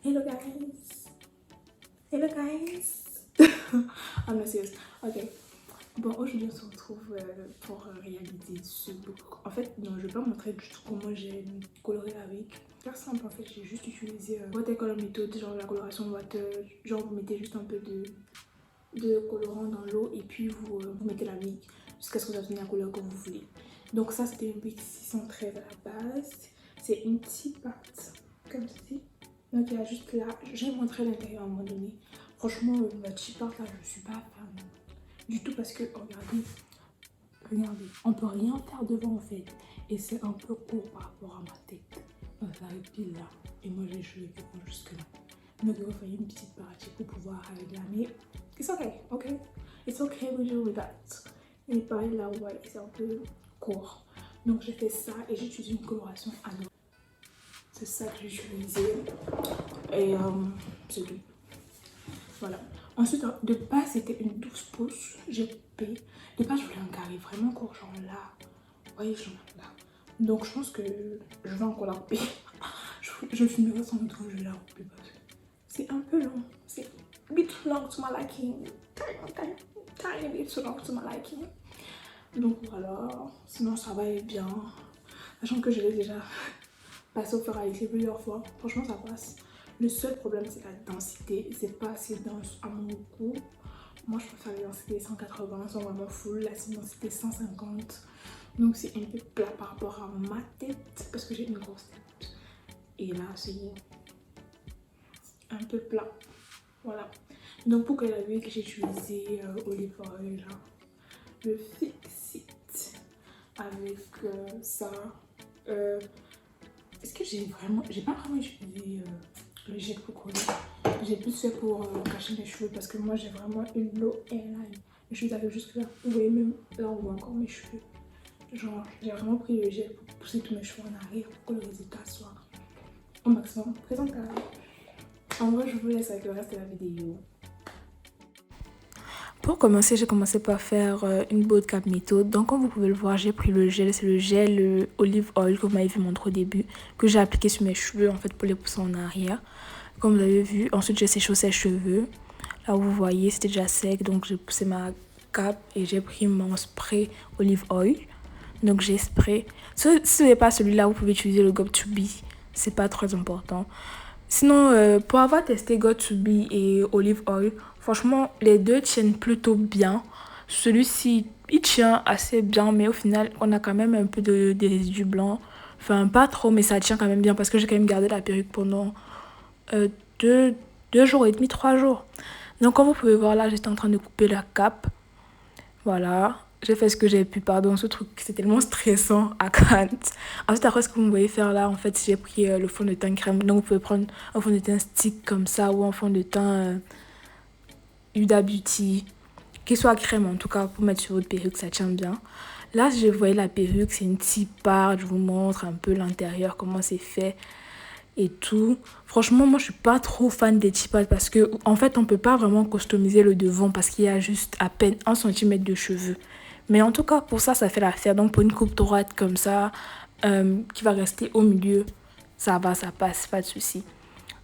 Hello guys. Hello guys. I'm not serious. Ok. Bon, aujourd'hui on se retrouve pour réaliser ce look. En fait, non, je vais pas montrer du tout comment j'ai coloré la wig. C'est simple en fait, j'ai juste utilisé watercolor méthode, genre la coloration water. Genre vous mettez juste un peu de colorant dans l'eau et puis vous mettez la wig jusqu'à ce que vous obteniez la couleur que vous voulez. Donc ça c'était une wig 613 à la base. C'est une petite part comme ceci. Donc il y a juste là, j'ai montré l'intérieur à un moment donné. Franchement, la cheap art là, je suis pas fan du tout parce que regardez, on peut rien faire devant en fait. Et c'est un peu court par rapport à ma tête. Donc ça pile là. Et moi j'ai les cheveux qui vont jusque là. Donc il va falloir une petette partie pour pouvoir régler. Mais it's okay, ok? It's okay we do with that. Et pareil là, ouais, c'est un peu court. Donc j'ai fait ça et j'ai utilisé une coloration à l'eau. C'est ça que j'ai utilisé. Et c'est tout. Voilà. Ensuite, de base, c'était une 12 pouces. J'ai coupé. De base, je voulais un carré vraiment court, genre là. Vous voyez, genre là. Donc, je pense que je vais encore la couper. je filmerai sans doute quand je vais la couper parce que c'est un peu long. C'est a bit long to my liking. Tiny bit too long to my liking. Donc, voilà. Sinon, ça va être bien. Sachant que je l'ai déjà passé au fer à l'essai plusieurs fois. Franchement, ça passe. Le seul problème, c'est la densité. C'est pas assez dense à mon goût. Moi, je préfère la densité 180, sont vraiment full. La densité 150. Donc, c'est un peu plat par rapport à ma tête. Parce que j'ai une grosse tête. Et là, c'est un peu plat. Voilà. Donc, pour que la wig, j'ai utilisé olive oil. Le Fix It. Avec ça. Est-ce que j'ai pas vraiment utilisé le gel pour coller. J'ai plus fait pour cacher mes cheveux parce que moi j'ai vraiment une low hairline. Mes cheveux arrivent jusque là. Vous voyez, même là on voit encore mes cheveux. Genre j'ai vraiment pris le gel pour pousser tous mes cheveux en arrière pour que le résultat soit au maximum présentable. En vrai, je vous laisse avec le reste de la vidéo. Pour commencer, j'ai commencé par faire une bootcap méthode. Donc comme vous pouvez le voir, j'ai pris le gel, c'est le gel olive oil que vous m'avez vu montrer au début, que j'ai appliqué sur mes cheveux en fait pour les pousser en arrière. Comme vous avez vu, ensuite j'ai séché ses cheveux. Là vous voyez, c'était déjà sec, donc j'ai poussé ma cape et j'ai pris mon spray olive oil. Donc j'ai spray. Si ce n'est pas celui-là, vous pouvez utiliser le Got2b. C'est pas très important. Sinon, pour avoir testé Got2b et olive oil, franchement, les deux tiennent plutôt bien. Celui-ci, il tient assez bien, mais au final, on a quand même un peu de résidus blancs. Enfin, pas trop, mais ça tient quand même bien parce que j'ai quand même gardé la perruque pendant euh, deux jours et demi, 3 jours. Donc, comme vous pouvez voir là, j'étais en train de couper la cape. Voilà. J'ai fait ce que j'ai pu, pardon, ce truc, c'est tellement stressant à Kant. Ensuite, après, ce que vous me voyez faire là, en fait, j'ai pris le fond de teint crème. Donc, vous pouvez prendre un fond de teint stick comme ça ou un fond de teint Huda Beauty, qui soit crème en tout cas, pour mettre sur votre perruque, ça tient bien. Là, je voyais la perruque, c'est une petite part, je vous montre un peu l'intérieur, comment c'est fait et tout. Franchement, moi, je suis pas trop fan des tipads parce que, en fait, on peut pas vraiment customiser le devant parce qu'il y a juste à peine 1 cm de cheveux. Mais en tout cas, pour ça, ça fait l'affaire. Donc, pour une coupe droite comme ça, qui va rester au milieu, ça va, ça passe, pas de souci.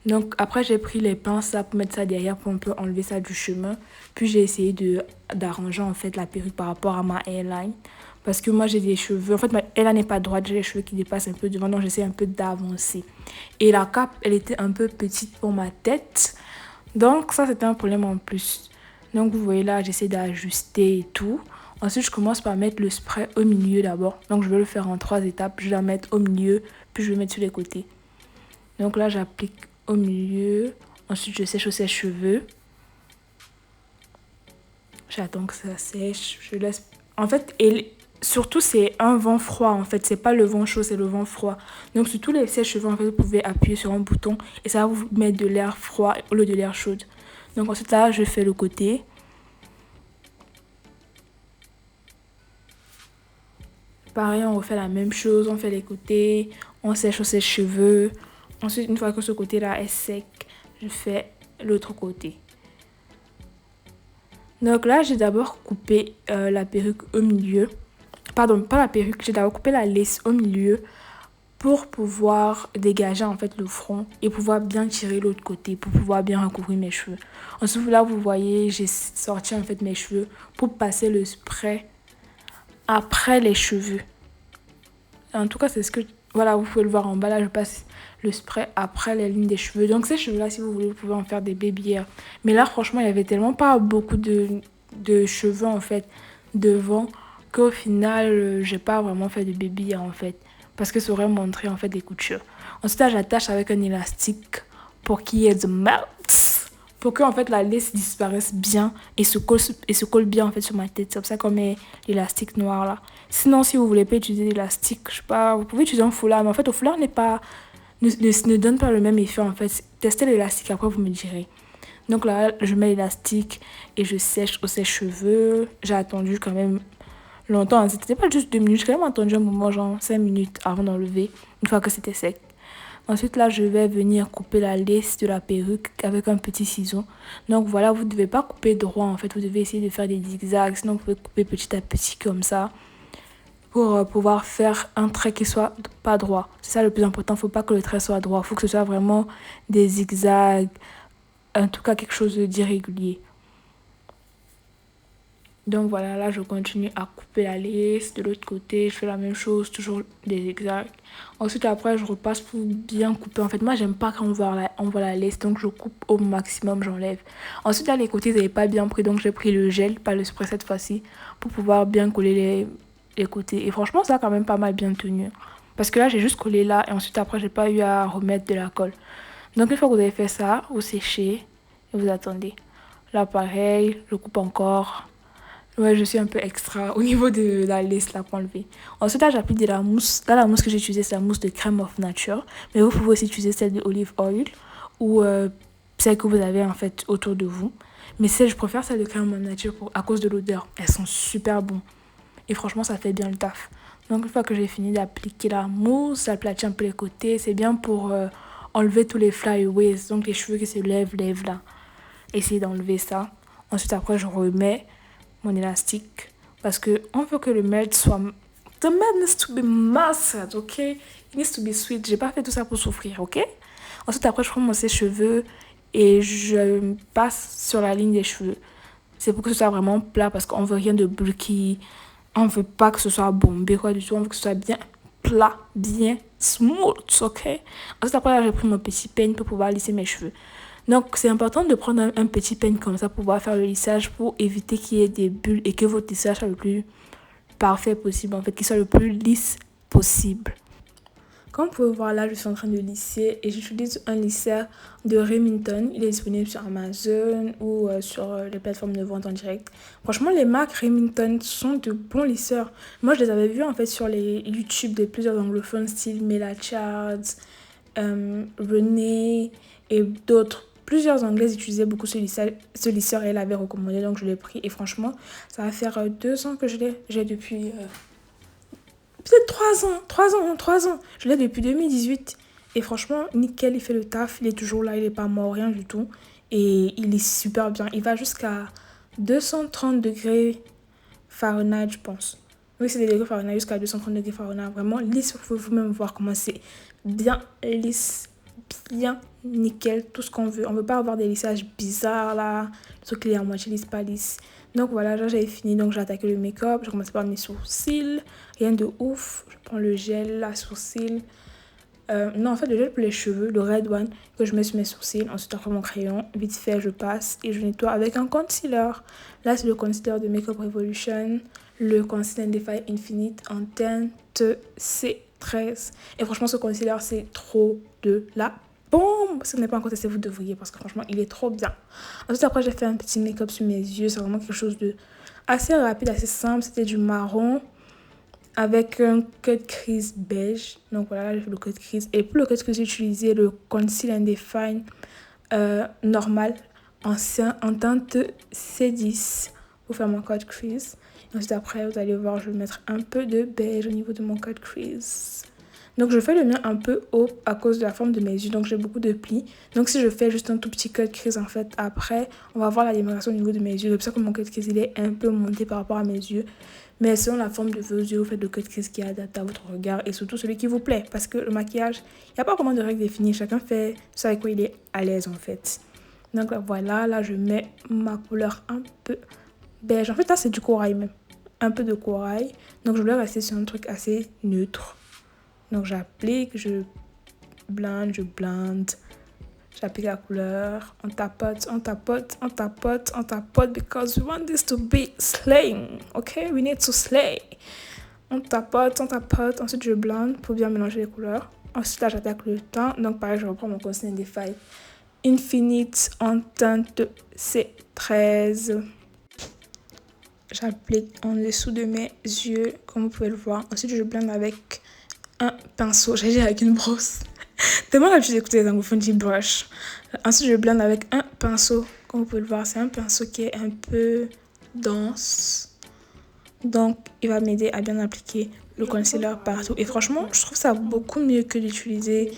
Donc, après, j'ai pris les pinces là, pour mettre ça derrière pour un peu enlever ça du chemin. Puis, j'ai essayé d'arranger en fait la perruque par rapport à ma hairline. Parce que moi, j'ai des cheveux. En fait, ma hairline n'est pas droite, j'ai les cheveux qui dépassent un peu devant. Donc, j'essaie un peu d'avancer. Et la cape, elle était un peu petite pour ma tête. Donc, ça, c'était un problème en plus. Donc, vous voyez là, j'essaie d'ajuster et tout. Ensuite, je commence par mettre le spray au milieu d'abord. Donc, je vais le faire en 3 étapes. Je vais la mettre au milieu, puis je vais mettre sur les côtés. Donc là, j'applique au milieu. Ensuite, je sèche ses cheveux. J'attends que ça sèche. Je laisse. En fait, et surtout, c'est un vent froid. En fait, c'est pas le vent chaud, c'est le vent froid. Donc, sur tous les sèche-cheveux, en fait, vous pouvez appuyer sur un bouton et ça va vous mettre de l'air froid au lieu de l'air chaud. Donc, ensuite, là, je fais le côté. Pareil, on refait la même chose. On fait les côtés. On sèche ses cheveux. Ensuite, une fois que ce côté-là est sec, je fais l'autre côté. Donc là, j'ai d'abord coupé la perruque au milieu. Pardon, pas la perruque, j'ai d'abord coupé la lace au milieu pour pouvoir dégager en fait le front et pouvoir bien tirer l'autre côté, pour pouvoir bien recouvrir mes cheveux. Ensuite, là, vous voyez, j'ai sorti en fait mes cheveux pour passer le spray après les cheveux. En tout cas, c'est ce que... Voilà, vous pouvez le voir en bas, là, je passe le spray après les lignes des cheveux. Donc, ces cheveux-là, si vous voulez, vous pouvez en faire des baby hairs. Mais là, franchement, il y avait tellement pas beaucoup de cheveux, en fait, devant, qu'au final, j'ai pas vraiment fait de baby hair, en fait. Parce que ça aurait montré, en fait, des coutures. Ensuite, là, j'attache avec un élastique pour qu'il y ait de melts. Pour que, en fait, la lace disparaisse bien et se colle bien, en fait, sur ma tête. C'est comme ça qu'on met l'élastique noir, là. Sinon, si vous voulez pas utiliser l'élastique, je sais pas, vous pouvez utiliser un foulard. Mais en fait, le foulard ne donne pas le même effet, en fait. Testez l'élastique, après, vous me direz. Donc là, je mets l'élastique et je sèche au sèche-cheveux. J'ai attendu quand même longtemps. Hein. C'était pas juste 2 minutes. J'ai quand même attendu un moment, genre 5 minutes avant d'enlever, une fois que c'était sec. Ensuite, là, je vais venir couper la lace de la perruque avec un petit ciseau. Donc voilà, vous ne devez pas couper droit, en fait. Vous devez essayer de faire des zigzags. Sinon, vous pouvez couper petit à petit comme ça pour pouvoir faire un trait qui soit pas droit. C'est ça le plus important. Il ne faut pas que le trait soit droit. Il faut que ce soit vraiment des zigzags. En tout cas, quelque chose d'irrégulier. Donc voilà, là je continue à couper la lace. De l'autre côté, je fais la même chose, toujours des zigzags. Ensuite, après, je repasse pour bien couper. En fait, moi, j'aime pas quand on voit la lace, donc je coupe au maximum, j'enlève. Ensuite, là, les côtés, ils n'avaient pas bien pris, donc j'ai pris le gel, pas le spray cette fois-ci, pour pouvoir bien coller les côtés. Et franchement, ça a quand même pas mal bien tenu. Parce que là, j'ai juste collé là, et ensuite, après, j'ai pas eu à remettre de la colle. Donc, une fois que vous avez fait ça, vous séchez et vous attendez. Là, pareil, je coupe encore. Ouais, je suis un peu extra au niveau de la lace là pour enlever. Ensuite, là, j'applique de la mousse. Là, la mousse que j'ai utilisée, c'est la mousse de Crème of Nature. Mais vous pouvez aussi utiliser celle de Olive Oil ou celle que vous avez en fait autour de vous. Mais je préfère celle de Crème of Nature à cause de l'odeur. Elles sont super bonnes. Et franchement, ça fait bien le taf. Donc, une fois que j'ai fini d'appliquer la mousse, j'aplatis un peu les côtés. C'est bien pour enlever tous les flyaways, donc les cheveux qui se lèvent là. Essayez d'enlever ça. Ensuite, après, je remets mon élastique parce que on veut que le melt soit... The melt needs to be mastered, ok? It needs to be sweet. J'ai pas fait tout ça pour souffrir, ok? Ensuite, après, je prends mon sèche-cheveux et je passe sur la ligne des cheveux. C'est pour que ce soit vraiment plat parce qu'on veut rien de bulky. On veut pas que ce soit bombé, quoi, du tout. On veut que ce soit bien plat, bien smooth, ok? Ensuite, après, là, j'ai pris mon petit peigne pour pouvoir lisser mes cheveux. Donc, c'est important de prendre un petit peigne comme ça pour pouvoir faire le lissage pour éviter qu'il y ait des bulles et que votre lissage soit le plus parfait possible, en fait, qu'il soit le plus lisse possible. Comme vous pouvez voir là, je suis en train de lisser et j'utilise un lisseur de Remington. Il est disponible sur Amazon ou sur les plateformes de vente en direct. Franchement, les marques Remington sont de bons lisseurs. Moi, je les avais vus en fait sur les YouTube de plusieurs anglophones, style Mela Charles, René et d'autres. Plusieurs Anglaises utilisaient beaucoup ce lisseur et elle l'avait recommandé, donc je l'ai pris. Et franchement, ça va faire 2 ans que je l'ai. J'ai depuis... peut-être 3 ans. Je l'ai depuis 2018. Et franchement, nickel, il fait le taf. Il est toujours là, il n'est pas mort, rien du tout. Et il est super bien. Il va jusqu'à 230 degrés Fahrenheit, je pense. Oui, c'est des degrés Fahrenheit, jusqu'à 230 degrés Fahrenheit. Vraiment lisse, vous pouvez vous-même voir comment c'est bien lisse, bien nickel, tout ce qu'on veut. On ne veut pas avoir des lissages bizarres là, le truc qui est à moitié lisse, pas lisse. Donc voilà, là j'avais fini, donc j'ai attaqué le make-up. Je commence par mes sourcils, rien de ouf. Je prends le gel, la sourcil. Non, en fait, le gel pour les cheveux, le red one, que je mets sur mes sourcils. Ensuite, après mon crayon, vite fait, je passe et je nettoie avec un concealer. Là, c'est le concealer de Makeup Revolution, le Concealer Defy Infinite en teinte C13. Et franchement, ce concealer, c'est trop de la bombe. Si vous n'avez pas encore testé, vous devriez parce que franchement, il est trop bien. Ensuite, après, j'ai fait un petit make-up sur mes yeux. C'est vraiment quelque chose de assez rapide, assez simple. C'était du marron avec un cut crease beige. Donc voilà, là, j'ai fait le cut crease. Et pour le cut crease, j'ai utilisé le Conceal and Define normal en teinte C10 pour faire mon cut crease. Et ensuite après, vous allez voir, je vais mettre un peu de beige au niveau de mon cut crease. Donc je fais le mien un peu haut à cause de la forme de mes yeux, donc j'ai beaucoup de plis. Donc si je fais juste un tout petit cut crease en fait, après on va voir la démarcation au niveau de mes yeux. C'est pour ça que mon cut crease il est un peu monté par rapport à mes yeux. Mais selon la forme de vos yeux, vous faites le cut crease qui est adapté à votre regard et surtout celui qui vous plaît. Parce que le maquillage, il n'y a pas vraiment de règles définies, chacun fait ça avec quoi il est à l'aise en fait. Donc voilà, là je mets ma couleur un peu beige. En fait là c'est du corail même, un peu de corail. Donc je voulais rester sur un truc assez neutre. Donc j'applique, je blende, j'applique la couleur, on tapote, because we want this to be slaying, ok? We need to slay. On tapote, ensuite je blende pour bien mélanger les couleurs. Ensuite là j'attaque le teint, donc pareil je reprends mon concealer des failles Infinite en teinte C13. J'applique en dessous de mes yeux, comme vous pouvez le voir. Ensuite je blende avec un pinceau, j'allais dire avec une brosse. Tellement l'habitude d'écouter les anglophones qui brush. Ensuite, je blende avec un pinceau. Comme vous pouvez le voir, c'est un pinceau qui est un peu dense. Donc, il va m'aider à bien appliquer le concealer partout. Et franchement, je trouve ça beaucoup mieux que d'utiliser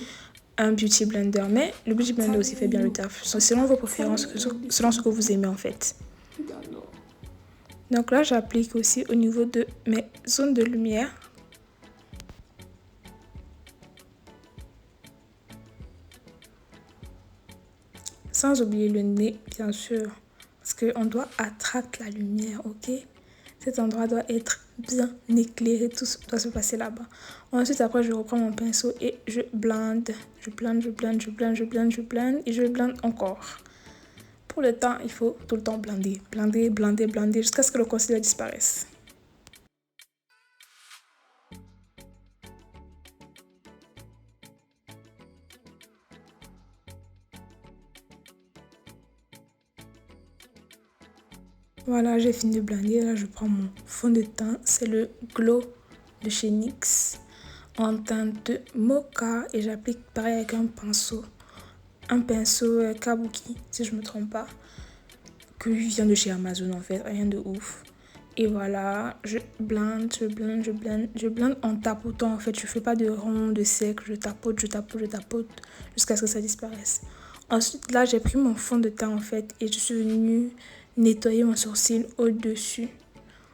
un beauty blender. Mais le beauty blender aussi fait bien le taf. Selon vos préférences, selon ce que vous aimez en fait. Donc là, j'applique aussi au niveau de mes zones de lumière. Sans oublier le nez, bien sûr, parce qu'on doit attraper la lumière, ok? Cet endroit doit être bien éclairé, tout doit se passer là-bas. Ensuite, après, je reprends mon pinceau et je blende. Je blende et je blende encore. Pour le temps, il faut tout le temps blender, jusqu'à ce que le concealer disparaisse. Voilà, j'ai fini de blender. Là, je prends mon fond de teint. C'est le Glow de chez NYX en teinte mocha. Et j'applique pareil avec un pinceau. Un pinceau Kabuki, si je ne me trompe pas. Que vient de chez Amazon en fait. Rien de ouf. Et voilà, je blende en tapotant en fait. Je ne fais pas de rond, de sec. Je tapote jusqu'à ce que ça disparaisse. Ensuite, là, j'ai pris mon fond de teint en fait. Et je suis venue nettoyer mon sourcil au-dessus.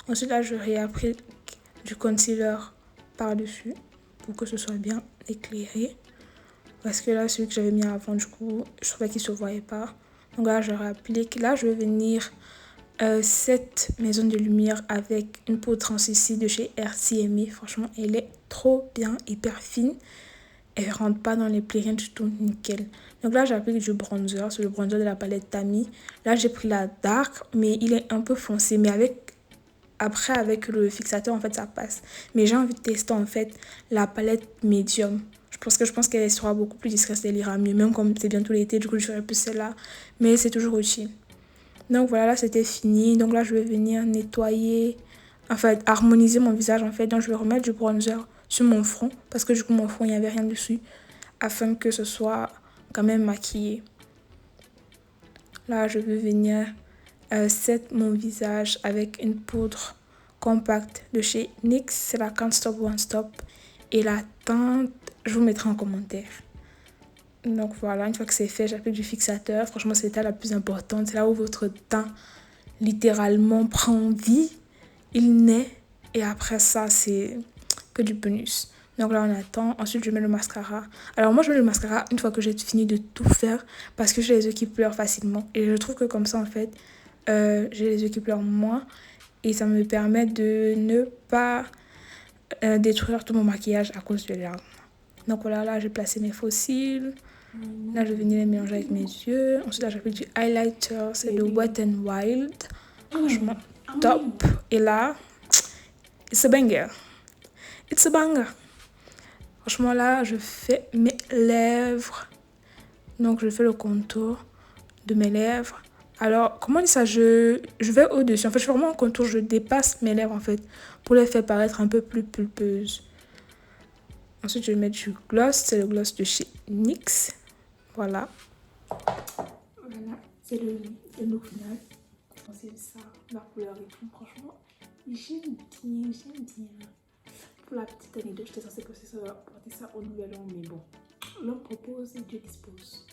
Ensuite, là, je réapplique du concealer par-dessus pour que ce soit bien éclairé. Parce que là, celui que j'avais mis avant, du coup, je trouvais qu'il ne se voyait pas. Donc là, je réapplique. Là, je vais venir cette maison de lumière avec une peau translucide de chez RCMA. Franchement, elle est trop bien, hyper fine. Elle ne rentre pas dans les plis, rien du tout, nickel. Donc là, j'applique du bronzer. C'est le bronzer de la palette Tami. Là, j'ai pris la dark, mais il est un peu foncé. Mais après, avec le fixateur, en fait, ça passe. Mais j'ai envie de tester, en fait, la palette médium. Je pense qu'elle sera beaucoup plus discrète, elle ira mieux. Même comme c'est bientôt l'été, du coup, je ferai plus celle-là. Mais c'est toujours utile. Donc voilà, là, c'était fini. Donc là, je vais venir nettoyer, en fait, harmoniser mon visage, en fait. Donc, je vais remettre du bronzer sur mon front. Parce que du coup, mon front, il n'y avait rien dessus. Afin que ce soit quand même maquillé. Là, je vais venir set mon visage avec une poudre compacte de chez NYX. C'est la Can't Stop One Stop. Et la teinte, je vous mettrai en commentaire. Donc voilà, une fois que c'est fait, j'applique du fixateur. Franchement, c'est l'étape la plus importante. C'est là où votre teint littéralement prend vie. Il naît. Et après ça, c'est que du bonus. Donc là, on attend. Ensuite, je mets le mascara. Alors moi, je mets le mascara une fois que j'ai fini de tout faire. Parce que j'ai les yeux qui pleurent facilement. Et je trouve que comme ça, en fait, j'ai les yeux qui pleurent moins. Et ça me permet de ne pas détruire tout mon maquillage à cause de larmes. Donc voilà, là, j'ai placé mes faux cils. Là, je vais venir les mélanger avec mes yeux. Ensuite, là, j'applique du highlighter. C'est de Wet n Wild. Franchement, top. Et là, it's a banger. It's a banger. Franchement, là, je fais mes lèvres. Donc, je fais le contour de mes lèvres. Alors, comment on dit ça? Je vais au-dessus. En fait, je fais vraiment un contour. Je dépasse mes lèvres, en fait, pour les faire paraître un peu plus pulpeuses. Ensuite, je vais mettre du gloss. C'est le gloss de chez NYX. Voilà. Voilà, c'est le look final. C'est ça, la couleur et tout. Franchement, j'aime bien. pour la petite anecdote, j'étais censée porter ça au nouvel an, mais bon, l'homme propose et Dieu dispose.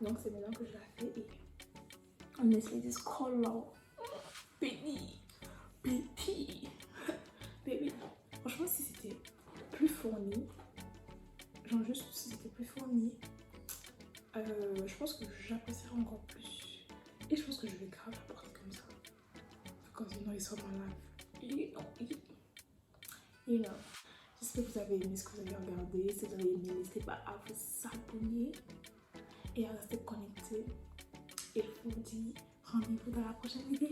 Donc c'est maintenant que je la fais et honestly, this color, baby, baby. Franchement, si c'était plus fourni, genre juste si c'était plus fourni, je pense que j'apprécierais encore plus. Et je pense que je vais grave la porter comme ça. Because you know it's all my life. You know. J'espère que vous avez aimé ce que vous avez regardé. Si vous avez aimé, n'hésitez pas à vous abonner et à rester connecté. Et je vous dis rendez-vous dans la prochaine vidéo.